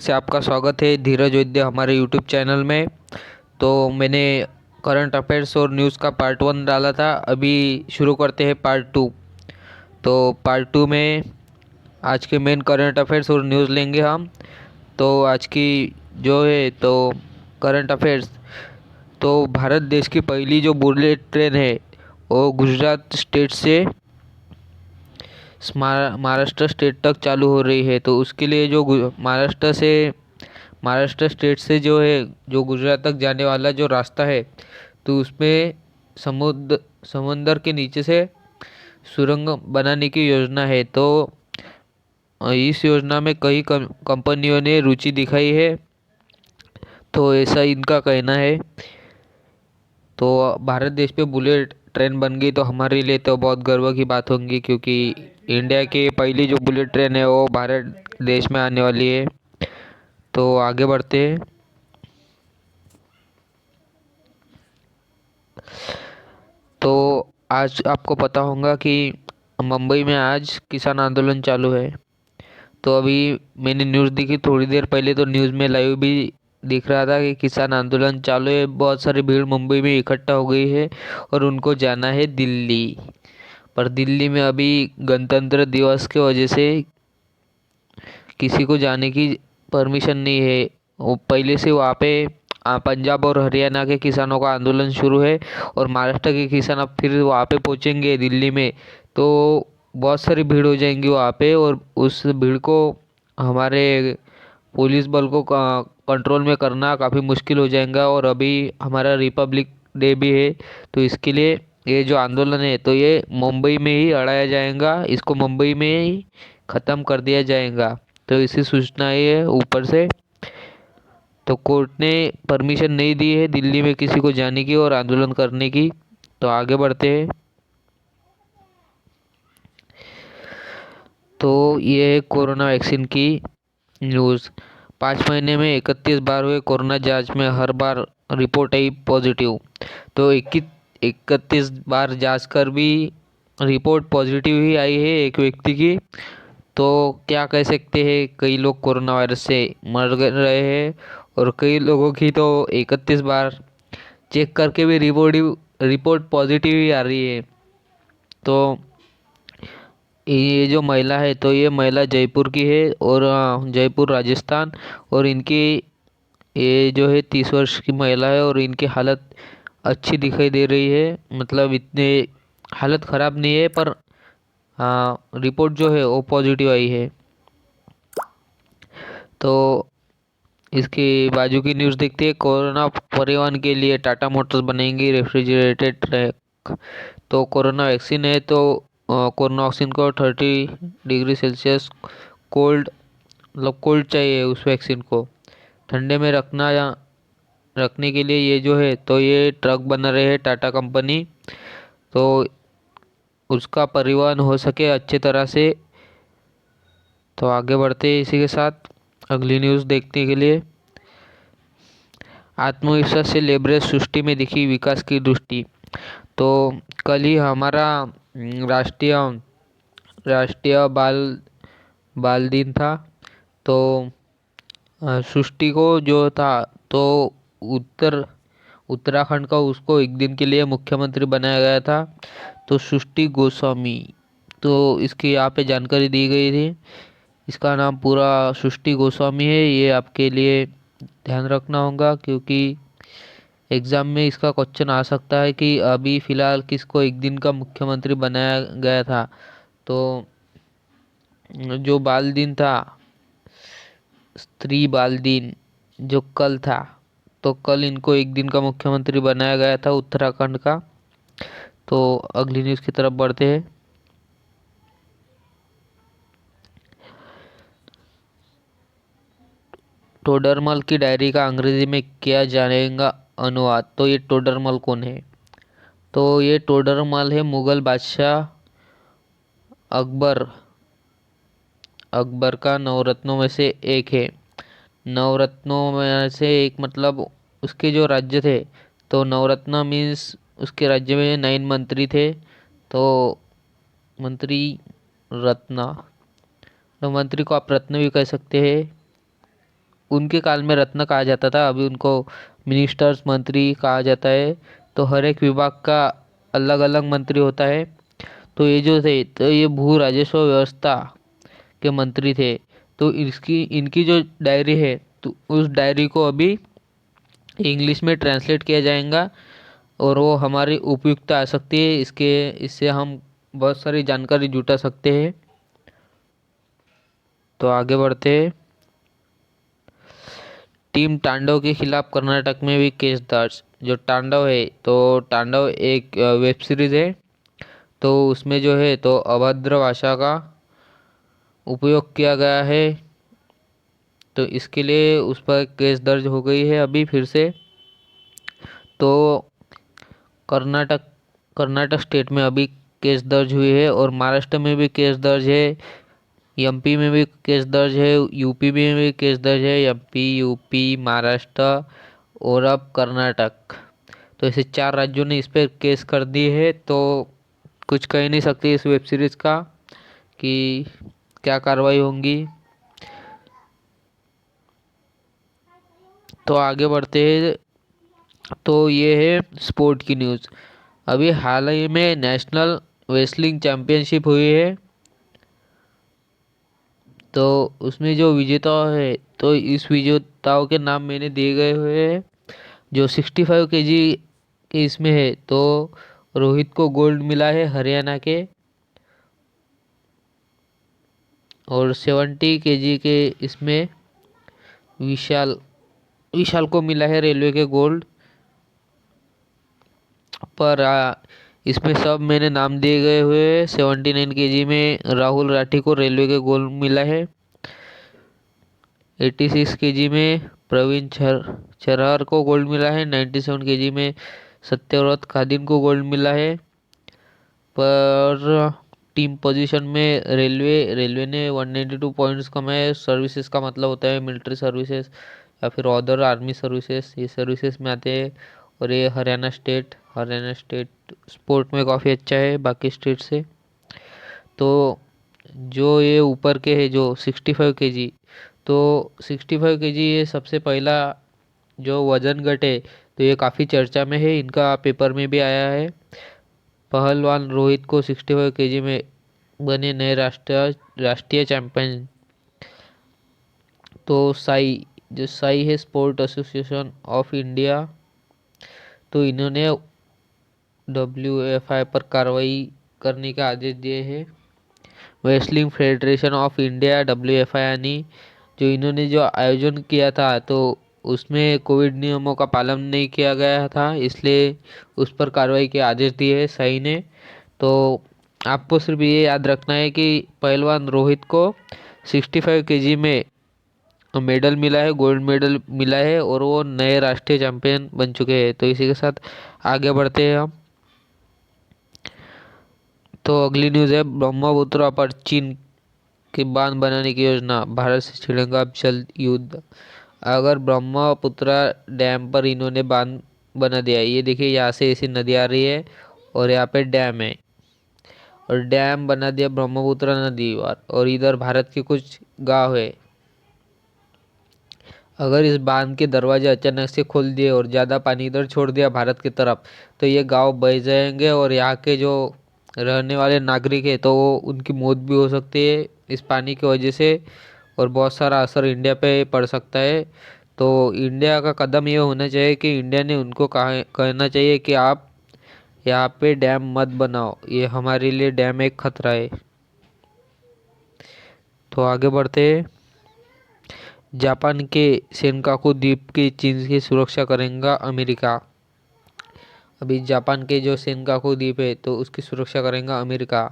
से आपका स्वागत है धीरज वैद्य हमारे यूट्यूब चैनल में। तो मैंने करंट अफेयर्स और न्यूज़ का पार्ट 1 डाला था। अभी शुरू करते हैं पार्ट 2। तो पार्ट 2 में आज के मेन करंट अफेयर्स और न्यूज़ लेंगे हम। तो आज की जो है तो करंट अफेयर्स, तो भारत देश की पहली जो बुलेट ट्रेन है वो गुजरात स्टेट से महाराष्ट्र स्टेट तक चालू हो रही है। तो उसके लिए जो महाराष्ट्र स्टेट से जो है जो गुजरात तक जाने वाला जो रास्ता है, तो उसमें समंदर के नीचे से सुरंग बनाने की योजना है। तो इस योजना में कई कंपनियों ने रुचि दिखाई है, तो ऐसा इनका कहना है। तो भारत देश पे बुलेट ट्रेन बन गई तो हमारे लिए तो बहुत गर्व की बात होगी, क्योंकि इंडिया की पहली जो बुलेट ट्रेन है वो भारत देश में आने वाली है। तो आगे बढ़ते हैं। तो आज आपको पता होगा कि मुंबई में आज किसान आंदोलन चालू है। तो अभी मैंने न्यूज़ देखी थोड़ी देर पहले, तो न्यूज़ में लाइव भी दिख रहा था कि किसान आंदोलन चालू है। बहुत सारी भीड़ मुंबई में इकट्ठा हो गई है और उनको जाना है दिल्ली। पर दिल्ली में अभी गणतंत्र दिवस की वजह से किसी को जाने की परमिशन नहीं है। वो पहले से वहाँ पे पंजाब और हरियाणा के किसानों का आंदोलन शुरू है और महाराष्ट्र के किसान अब फिर वहाँ पे पहुँचेंगे दिल्ली में। तो बहुत सारी भीड़ हो जाएंगी वहाँ पे, और उस भीड़ को हमारे पुलिस बल को कंट्रोल में करना काफ़ी मुश्किल हो जाएगा। और अभी हमारा रिपब्लिक डे भी है, तो इसके लिए ये जो आंदोलन है तो ये मुंबई में ही अड़ाया जाएगा, इसको मुंबई में ही ख़त्म कर दिया जाएगा। तो इसी सूचना है ऊपर से। तो कोर्ट ने परमिशन नहीं दी है दिल्ली में किसी को जाने की और आंदोलन करने की। तो आगे बढ़ते हैं। तो ये है कोरोना वैक्सीन की न्यूज़। 5 महीने में 31 बार हुए कोरोना जांच में हर बार रिपोर्ट आई पॉजिटिव। तो 31 बार जांच कर भी रिपोर्ट पॉजिटिव ही आई है एक व्यक्ति की। तो क्या कह सकते हैं, कई लोग कोरोना वायरस से रहे हैं और कई लोगों की तो 31 बार चेक करके भी रिपोर्ट पॉजिटिव ही आ रही है। तो ये जो महिला है तो ये महिला जयपुर की है, और जयपुर राजस्थान। और इनकी ये जो है 30 वर्ष की महिला है और इनकी हालत अच्छी दिखाई दे रही है। मतलब इतने हालत ख़राब नहीं है, पर हाँ रिपोर्ट जो है वो पॉजिटिव आई है। तो इसके बाजू की न्यूज़ देखते हैं। कोरोना परिवहन के लिए टाटा मोटर्स बनाएंगी रेफ्रिजरेटेड ट्रक। तो कोरोना वैक्सीन है, तो कोरोना वैक्सीन को 30 डिग्री सेल्सियस कोल्ड, मतलब कोल्ड चाहिए उस वैक्सीन को ठंडे में रखना, या रखने के लिए ये जो है तो ये ट्रक बना रहे हैं टाटा कंपनी। तो उसका परिवहन हो सके अच्छे तरह से। तो आगे बढ़ते हैं इसी के साथ अगली न्यूज़ देखने के लिए। आत्मविश्वास से लेबरेज सृष्टि में दिखी विकास की दृष्टि। तो कल ही हमारा राष्ट्रीय राष्ट्रीय बाल दिन था। तो सृष्टि को जो था तो उत्तर उत्तराखंड का उसको एक दिन के लिए मुख्यमंत्री बनाया गया था। तो सृष्टि गोस्वामी, तो इसकी यहाँ पे जानकारी दी गई थी। इसका नाम पूरा सृष्टि गोस्वामी है। ये आपके लिए ध्यान रखना होगा, क्योंकि एग्ज़ाम में इसका क्वेश्चन आ सकता है कि अभी फ़िलहाल किसको एक दिन का मुख्यमंत्री बनाया गया था। तो जो बाल दिन था, स्त्री बाल दिन, जो कल था, तो कल इनको एक दिन का मुख्यमंत्री बनाया गया था उत्तराखंड का। तो अगली न्यूज़ की तरफ बढ़ते हैं। टोडरमल की डायरी का अंग्रेजी में किया जाएगा अनुवाद। तो ये टोडरमल कौन है? तो ये टोडरमल है मुगल बादशाह अकबर अकबर का नवरत्नों में से एक है। नवरत्नों में से एक मतलब उसके जो राज्य थे, तो नवरत्न मीन्स उसके राज्य में 9 मंत्री थे। तो मंत्री रत्न, तो मंत्री को आप रत्न भी कह सकते हैं। उनके काल में रत्न कहा जाता था, अभी उनको मिनिस्टर्स मंत्री कहा जाता है। तो हर एक विभाग का अलग अलग मंत्री होता है। तो ये जो थे, तो ये भू राजस्व व्यवस्था के मंत्री थे। तो इसकी इनकी जो डायरी है, तो उस डायरी को अभी इंग्लिश में ट्रांसलेट किया जाएगा और वो हमारी उपयुक्त आ सकती है। इससे हम बहुत सारी जानकारी जुटा सकते हैं। तो आगे बढ़ते हैं। टीम तांडव के खिलाफ कर्नाटक में भी केस दर्ज। जो तांडव है, तो तांडव एक वेब सीरीज है। तो उसमें जो है तो अभद्र भाषा का उपयोग किया गया है। तो इसके लिए उस पर केस दर्ज हो गई है अभी फिर से। तो कर्नाटक कर्नाटक स्टेट में अभी केस दर्ज हुई है और महाराष्ट्र में भी केस दर्ज है, एमपी में भी केस दर्ज है, यूपी में भी केस दर्ज है, एमपी, यूपी, महाराष्ट्र और अब कर्नाटक। तो ऐसे 4 राज्यों ने इस पर केस कर दी है। तो कुछ कह नहीं सकते इस वेब सीरीज़ का कि क्या कार्रवाई होंगी। तो आगे बढ़ते हैं। तो ये है स्पोर्ट की न्यूज़। अभी हाल ही में नेशनल रेसलिंग चैंपियनशिप हुई है। तो उसमें जो विजेता है, तो इस विजेताओं के नाम मैंने दिए गए हुए हैं। जो 65 केजी के इसमें है, तो रोहित को गोल्ड मिला है हरियाणा के। और 70 केजी के इसमें विशाल विशाल को मिला है रेलवे के गोल्ड। पर इसमें सब मैंने नाम दिए गए हुए हैं। 79 केजी में राहुल राठी को रेलवे के गोल्ड मिला है। 86 केजी में प्रवीण चरहर को गोल्ड मिला है। 97 केजी में सत्यव्रत खादिन को गोल्ड मिला है। पर टीम पोजीशन में रेलवे ने 192 पॉइंट्स कमाए। सर्विसेज का मतलब होता है मिलिट्री सर्विसेज या फिर अदर आर्मी सर्विसेज, ये सर्विसेज में आते हैं। और ये हरियाणा स्टेट स्पोर्ट में काफ़ी अच्छा है बाकी स्टेट से। तो जो ये ऊपर के है जो 65 केजी, तो 65 केजी ये सबसे पहला जो वजन घट है। तो ये काफ़ी चर्चा में है, इनका पेपर में भी आया है। पहलवान रोहित को 65 केजी में बने नए राष्ट्रीय चैंपियन। तो साई है स्पोर्ट एसोसिएशन ऑफ इंडिया। तो इन्होंने WFI पर कार्रवाई करने का आदेश दिए हैं। Wrestling federation of India WFI यानी जो इन्होंने जो आयोजन किया था, तो उसमें कोविड नियमों का पालन नहीं किया गया था, इसलिए उस पर कार्रवाई के आदेश दिए है सही ने। तो आपको सिर्फ ये याद रखना है कि पहलवान रोहित को 65 केजी में मेडल मिला है, गोल्ड मेडल मिला है और वो नए राष्ट्रीय चैंपियन बन चुके हैं। तो इसी के साथ आगे बढ़ते हैं हम। तो अगली न्यूज़ है ब्रह्मपुत्र पर चीन की बांध बनाने की योजना, भारत से छिड़ेगा अब जल युद्ध। अगर ब्रह्मपुत्र डैम पर इन्होंने बांध बना दिया, ये देखिए यहाँ से ऐसी नदी आ रही है और यहाँ पे डैम है और डैम बना दिया ब्रह्मपुत्र नदी पर, और इधर भारत के कुछ गांव है। अगर इस बांध के दरवाजे अचानक से खोल दिए और ज़्यादा पानी इधर छोड़ दिया भारत की तरफ, तो ये गांव बह जाएंगे और यहाँ के जो रहने वाले नागरिक है, तो वो उनकी मौत भी हो सकती है इस पानी की वजह से। और बहुत सारा असर इंडिया पे पड़ सकता है। तो इंडिया का कदम ये होना चाहिए कि इंडिया ने उनको कहना चाहिए कि आप यहाँ पे डैम मत बनाओ, ये हमारे लिए डैम एक खतरा है। तो आगे बढ़ते हैं। जापान के सेनकाकू द्वीप की चीन की सुरक्षा करेगा अमेरिका। अभी जापान के जो सेनकाकू द्वीप है, तो उसकी सुरक्षा करेगा अमेरिका,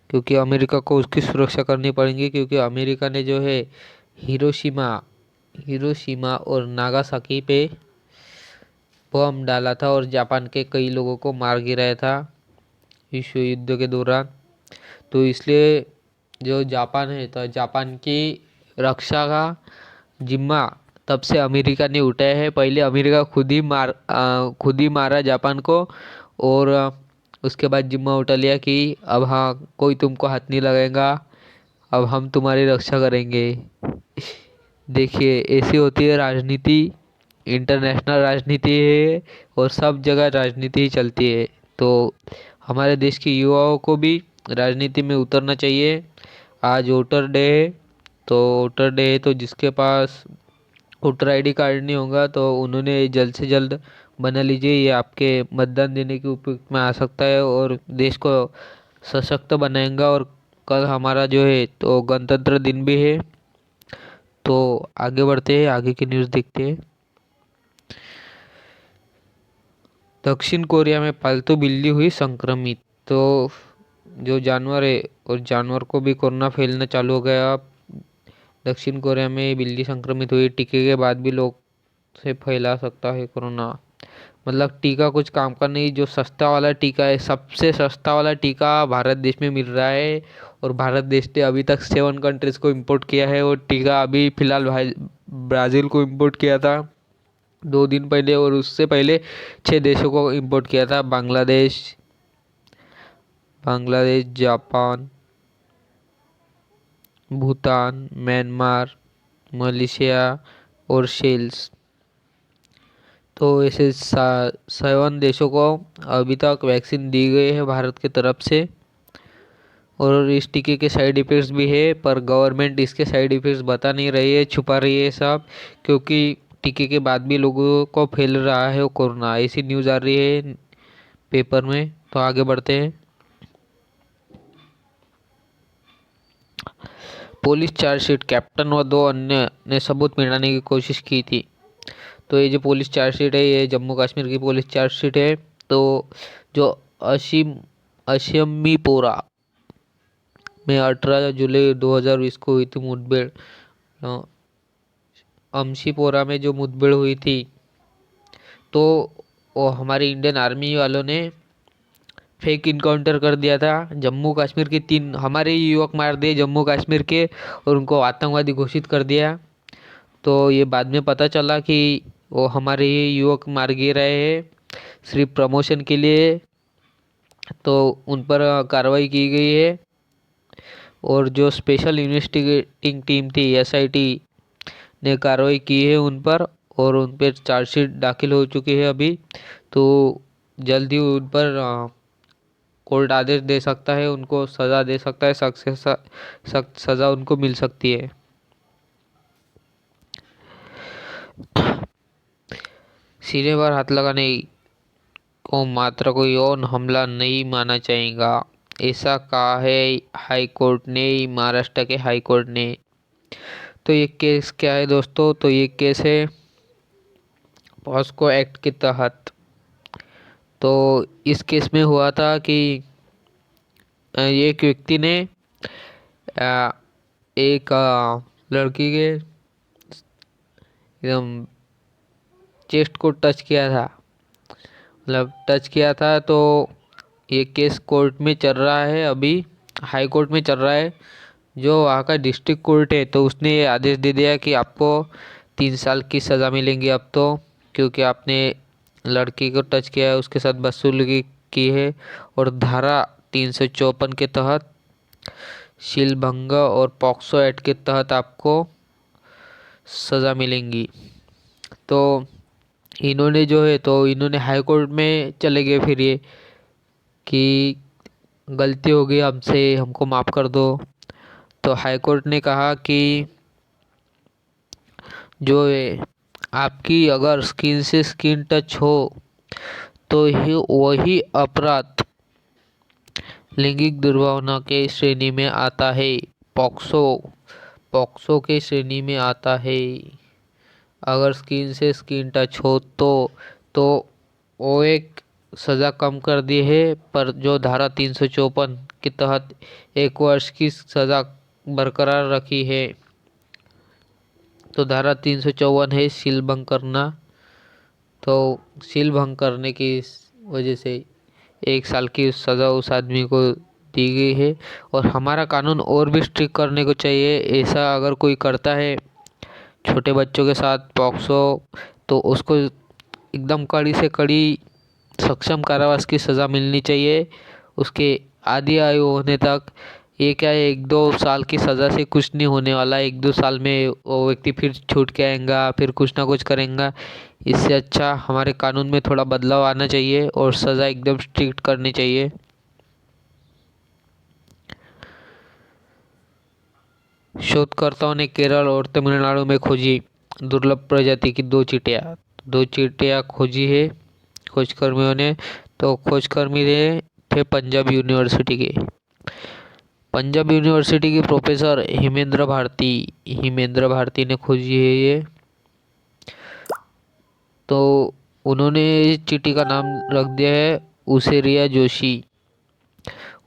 क्योंकि अमेरिका को उसकी सुरक्षा करनी पड़ेगी, क्योंकि अमेरिका ने जो है हिरोशिमा हिरोशिमा और नागासाकी पे बम डाला था और जापान के कई लोगों को मार गिराया था विश्व युद्ध के दौरान। तो इसलिए जो जापान है, तो जापान की रक्षा का जिम्मा तब से अमेरिका ने उठाया है। पहले अमेरिका खुद ही मारा जापान को, और उसके बाद जिम्मा उठा लिया कि अब हाँ, कोई तुमको हाथ नहीं लगाएगा, अब हम तुम्हारी रक्षा करेंगे। देखिए ऐसी होती है राजनीति, इंटरनेशनल राजनीति है और सब जगह राजनीति ही चलती है। तो हमारे देश के युवाओं को भी राजनीति में उतरना चाहिए। आज वोटर डे है, तो वोटर डे है तो जिसके पास वोटर आईडी कार्ड नहीं होगा तो उन्होंने जल्द से जल्द बना लीजिए। ये आपके मतदान देने के उपयुक्त में आ सकता है और देश को सशक्त बनाएगा। और कल हमारा जो है तो गणतंत्र दिन भी है। तो आगे बढ़ते हैं, आगे की न्यूज़ देखते हैं। दक्षिण कोरिया में पालतू बिल्ली हुई संक्रमित। तो जो जानवर है और जानवर को भी कोरोना फैलना चालू हो गया। दक्षिण कोरिया में बिल्ली संक्रमित हुई, टीके के बाद भी लोग से फैला सकता है कोरोना। मतलब टीका कुछ काम का नहीं। जो सस्ता वाला टीका है, सबसे सस्ता वाला टीका भारत देश में मिल रहा है और भारत देश ने अभी तक 7 कंट्रीज को इंपोर्ट किया है। और टीका अभी फिलहाल ब्राज़ील को इंपोर्ट किया था 2 दिन पहले, और उससे पहले 6 देशों को इंपोर्ट किया था, Bangladesh, Japan, Bhutan, Myanmar, Malaysia और सेल्स। तो ऐसे 7 देशों को अभी तक वैक्सीन दी गई है भारत की तरफ से। और इस टीके के साइड इफ़ेक्ट्स भी है, पर गवर्नमेंट इसके साइड इफ़ेक्ट्स बता नहीं रही है, छुपा रही है सब, क्योंकि टीके के बाद भी लोगों को फैल रहा है वो कोरोना। ऐसी न्यूज़ आ रही है पेपर में। तो आगे बढ़ते हैं। पुलिस चार्जशीट, कैप्टन व 2 अन्य ने सबूत मिटाने की कोशिश की थी। तो ये जो पुलिस चार्जशीट है ये जम्मू कश्मीर की पुलिस चार्जशीट है। तो जो अशमीपोरा में 18 जुलाई 2020 को हुई थी मुठभेड़, अमशीपोरा में जो मुठभेड़ हुई थी, तो वो हमारे इंडियन आर्मी वालों ने फेक इनकाउंटर कर दिया था। जम्मू कश्मीर के 3 हमारे ही युवक मार दिए जम्मू कश्मीर के, और उनको आतंकवादी घोषित कर दिया। तो ये बाद में पता चला कि वो हमारे ही युवक मार गिर रहे हैं सिर्फ प्रमोशन के लिए। तो उन पर कार्रवाई की गई है। और जो स्पेशल इन्वेस्टिगेटिंग टीम थी एसआईटी ने कार्रवाई की है उन पर, और उन पर चार्जशीट दाखिल हो चुकी है अभी। तो जल्दी उन पर कोर्ट आदेश दे सकता है, उनको सज़ा दे सकता है, सख्त से सख्त सज़ा उनको मिल सकती है। सीने पर हाथ लगाने को मात्र कोई और हमला नहीं माना जाएगा, ऐसा कहा है हाई कोर्ट ने, महाराष्ट्र के हाई कोर्ट ने। तो ये केस क्या है दोस्तों? तो ये केस है पॉस्को एक्ट के तहत। तो इस केस में हुआ था कि एक व्यक्ति ने अ, एक लड़की के एकदम चेस्ट को टच किया था, मतलब टच किया था। तो ये केस कोर्ट में चल रहा है अभी, हाई कोर्ट में चल रहा है। जो वहाँ का डिस्ट्रिक्ट कोर्ट है तो उसने ये आदेश दे दिया कि आपको 3 साल की सज़ा मिलेंगी अब तो, क्योंकि आपने लड़की को टच किया है, उसके साथ बदसलूकी की है। और धारा 354 के तहत शीलभंग और पॉक्सो एक्ट के तहत आपको सज़ा मिलेंगी। तो इन्होंने जो है तो इन्होंने हाई कोर्ट में चले गए फिर ये कि गलती हो गई हमसे, हमको माफ़ कर दो। तो हाई कोर्ट ने कहा कि जो है आपकी अगर स्किन से स्किन टच हो तो ही वही अपराध लैंगिक दुर्भावना के श्रेणी में आता है, पॉक्सो पॉक्सो के श्रेणी में आता है। अगर स्किन से स्किन टच हो तो वो एक सज़ा कम कर दी है, पर जो धारा 354 के तहत 1 वर्ष की सज़ा बरकरार रखी है। तो धारा 354 है सील भंग करना। तो सील भंग करने की वजह से 1 साल की सज़ा उस आदमी को दी गई है। और हमारा कानून और भी स्ट्रिक्ट करने को चाहिए। ऐसा अगर कोई करता है छोटे बच्चों के साथ पॉक्सो, तो उसको एकदम कड़ी से कड़ी सक्षम कारावास की सज़ा मिलनी चाहिए, उसके आधी आयु होने तक, ये क्या है, 1-2 साल की सज़ा से कुछ नहीं होने वाला। 1-2 साल में वो व्यक्ति फिर छूट के आएगा, फिर कुछ ना कुछ करेगा। इससे अच्छा हमारे कानून में थोड़ा बदलाव आना चाहिए और सज़ा एकदम स्ट्रिक्ट करनी चाहिए। शोधकर्ताओं ने केरल और तमिलनाडु में खोजी दुर्लभ प्रजाति की 2 चींटियाँ खोजी है खोजकर्मियों ने। तो खोजकर्मी थे पंजाब यूनिवर्सिटी के प्रोफेसर हिमेंद्र भारती ने खोजी है ये। तो उन्होंने इस चींटी का नाम रख दिया है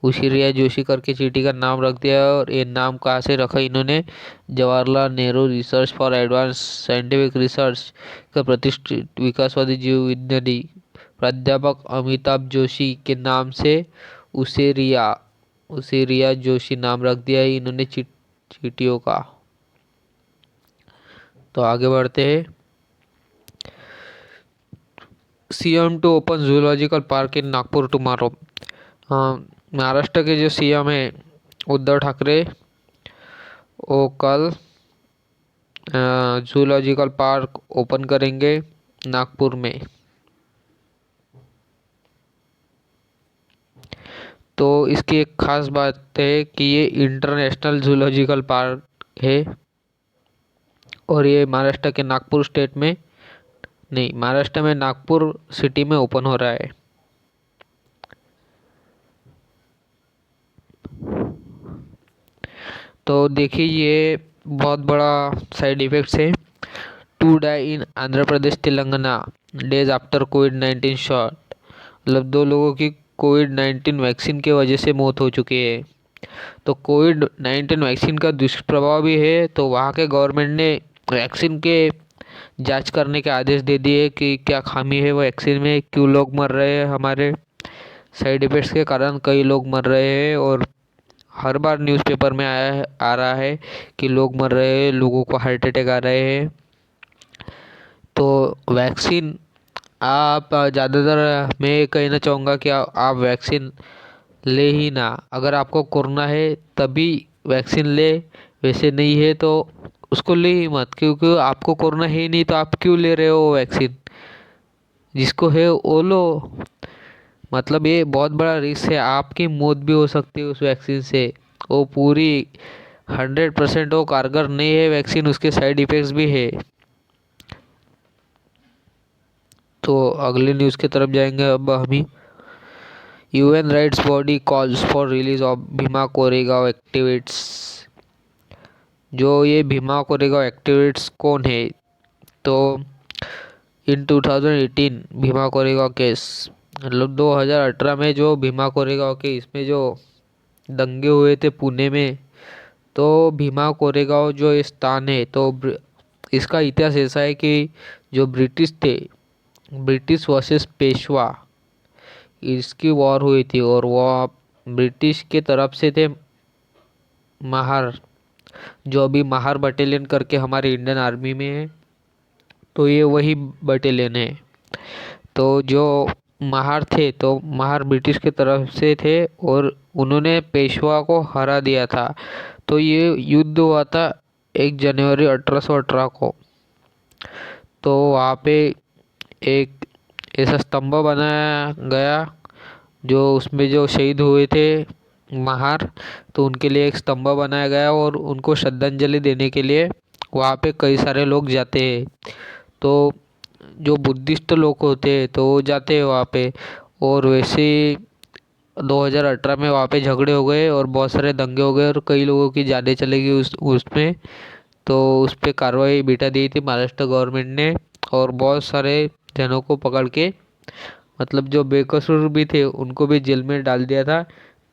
उसेरिया जोशी करके चींटी का नाम रख दिया है। और ये नाम कहाँ से रखा इन्होंने, Jawaharlal Nehru research for advance scientific research का प्रतिष्ठित विकासवादी जीव विज्ञानी प्राध्यापक अमिताभ जोशी के नाम से उसेरिया उसेरिया जोशी नाम रख दिया है इन्होंने चींटियों का। तो आगे बढ़ते हैं। CM to open zoological park in Nagpur tomorrow. Maharashtra के जो सीएम है उद्धव ठाकरे, वो कल जूलॉजिकल पार्क ओपन करेंगे नागपुर में। तो इसकी एक खास बात है कि ये इंटरनेशनल जूलॉजिकल पार्क है और ये महाराष्ट्र के नागपुर स्टेट में नहीं, महाराष्ट्र में नागपुर सिटी में ओपन हो रहा है। तो देखिए ये बहुत बड़ा साइड इफेक्ट्स है। 2 डाई इन आंध्र प्रदेश तेलंगाना डेज आफ्टर कोविड-19 शॉट। मतलब 2 लोगों की कोविड-19 वैक्सीन के वजह से मौत हो चुकी है। तो कोविड-19 वैक्सीन का दुष्प्रभाव भी है, तो वहाँ के गवर्नमेंट ने वैक्सीन के जांच करने के आदेश दे दिए कि क्या खामी है वैक्सीन में, क्यों लोग मर रहे हैं। हमारे साइड इफ़ेक्ट्स के कारण कई लोग मर रहे हैं और हर बार न्यूज़पेपर में आ रहा है कि लोग मर रहे हैं, लोगों को हार्ट अटैक आ रहे हैं। तो वैक्सीन आप ज़्यादातर मैं कहना चाहूँगा कि आप वैक्सीन ले ही ना। अगर आपको कोरोना है तभी वैक्सीन ले, वैसे नहीं है तो उसको ले ही मत, क्योंकि आपको कोरोना है ही नहीं तो आप क्यों ले रहे हो वैक्सीन। जिसको है वो लो। मतलब ये बहुत बड़ा रिस्क है, आपकी मौत भी हो सकती है उस वैक्सीन से। वो पूरी 100% वो कारगर नहीं है वैक्सीन, उसके साइड इफ़ेक्ट्स भी है। तो अगले न्यूज़ की तरफ जाएंगे अब हम ही। UN rights body calls for release of Bhima Koregaon activists. जो ये भीमा कोरेगांव एक्टिविट्स कौन है, तो इन 2018 भीमा कोरेगांव केस, मतलब 2018 में जो भीमा कोरेगांव के इसमें जो दंगे हुए थे पुणे में, तो भीमा कोरेगांव जो स्थान है, तो इसका इतिहास ऐसा है कि जो ब्रिटिश थे, ब्रिटिश वर्सेस पेशवा, इसकी वॉर हुई थी और वो ब्रिटिश के तरफ से थे महार, जो अभी महार बटालियन करके हमारे इंडियन आर्मी में है। तो ये वही बटालियन है। तो जो महार थे, तो महार ब्रिटिश के तरफ से थे और उन्होंने पेशवा को हरा दिया था। तो ये युद्ध हुआ था 1 जनवरी 1818 को। तो वहाँ पे एक ऐसा स्तंभ बनाया गया जो उसमें जो शहीद हुए थे महार, तो उनके लिए एक स्तंभ बनाया गया और उनको श्रद्धांजलि देने के लिए वहाँ पे कई सारे लोग जाते हैं। तो जो बुद्धिस्ट लोग होते हैं तो वो जाते हैं वहाँ पे। और वैसे 2018 में वहाँ पे झगड़े हो गए और बहुत सारे दंगे हो गए और कई लोगों की जानें चली गई उसमें। तो उस पर कार्रवाई बिठा दी थी महाराष्ट्र गवर्नमेंट ने और बहुत सारे जनों को पकड़ के, मतलब जो बेकसूर भी थे उनको भी जेल में डाल दिया था।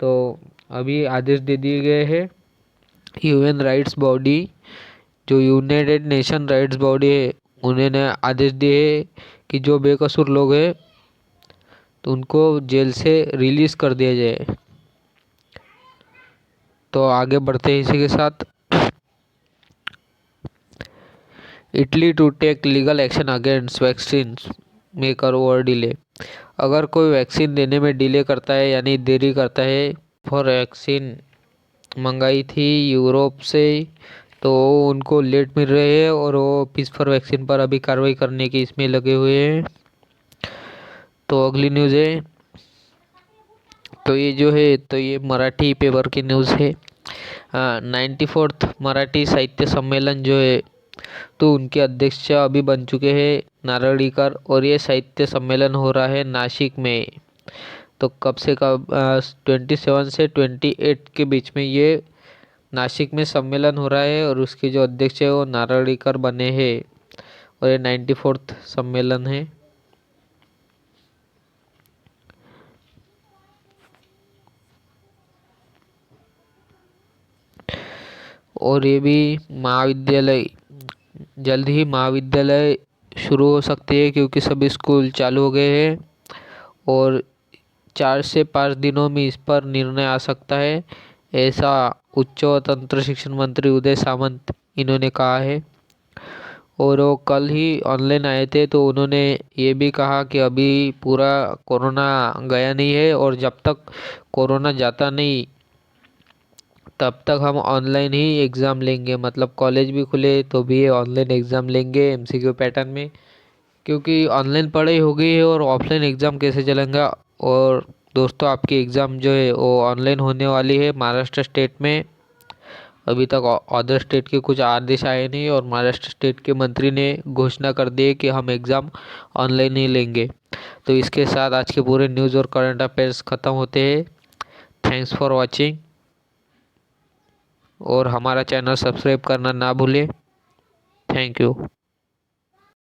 तो अभी आदेश दे दिए गए हैं ह्यूमन राइट्स बॉडी, जो यूनाइटेड नेशन राइट्स बॉडी है, उन्होंने आदेश दिए कि जो बेकसूर लोग हैं तो उनको जेल से रिलीज़ कर दिया जाए। तो आगे बढ़ते हैं इसी के साथ। Italy to take legal action against vaccine maker over delay. अगर कोई वैक्सीन देने में डिले करता है यानी देरी करता है फॉर वैक्सीन मंगाई थी यूरोप से, तो उनको लेट मिल रहे हैं और वो पिस्फर वैक्सीन पर अभी कार्रवाई करने की इसमें लगे हुए हैं। तो अगली न्यूज़ है, तो ये जो है तो ये मराठी पेपर की न्यूज़ है। 94th मराठी साहित्य सम्मेलन जो है तो उनके अध्यक्ष अभी बन चुके हैं नारळीकर, और ये साहित्य सम्मेलन हो रहा है नासिक में। तो कब से कब 27 से 28 के बीच में ये नासिक में सम्मेलन हो रहा है, और उसके जो अध्यक्ष है वो नारळीकर बने हैं, और ये 94th सम्मेलन है। और ये भी महाविद्यालय, जल्द ही महाविद्यालय शुरू हो सकते हैं क्योंकि सभी स्कूल चालू हो गए हैं, और 4 से 5 दिनों में इस पर निर्णय आ सकता है, ऐसा उच्च व तंत्र शिक्षण मंत्री उदय सामंत इन्होंने कहा है। और वो कल ही ऑनलाइन आए थे तो उन्होंने ये भी कहा कि अभी पूरा कोरोना गया नहीं है, और जब तक कोरोना जाता नहीं तब तक हम ऑनलाइन ही एग्ज़ाम लेंगे, मतलब कॉलेज भी खुले तो भी ये ऑनलाइन एग्ज़ाम लेंगे एमसीक्यू पैटर्न में, क्योंकि ऑनलाइन पढ़ाई हो गई है और ऑफलाइन एग्ज़ाम कैसे चलेगा। और दोस्तों आपकी एग्ज़ाम जो है वो ऑनलाइन होने वाली है महाराष्ट्र स्टेट में। अभी तक अदर स्टेट के कुछ आदेश आए नहीं, और महाराष्ट्र स्टेट के मंत्री ने घोषणा कर दी है कि हम एग्ज़ाम ऑनलाइन ही लेंगे। तो इसके साथ आज के पूरे न्यूज़ और करंट अफेयर्स ख़त्म होते हैं। थैंक्स फॉर वॉचिंग, और हमारा चैनल सब्सक्राइब करना ना भूलें। Thank you.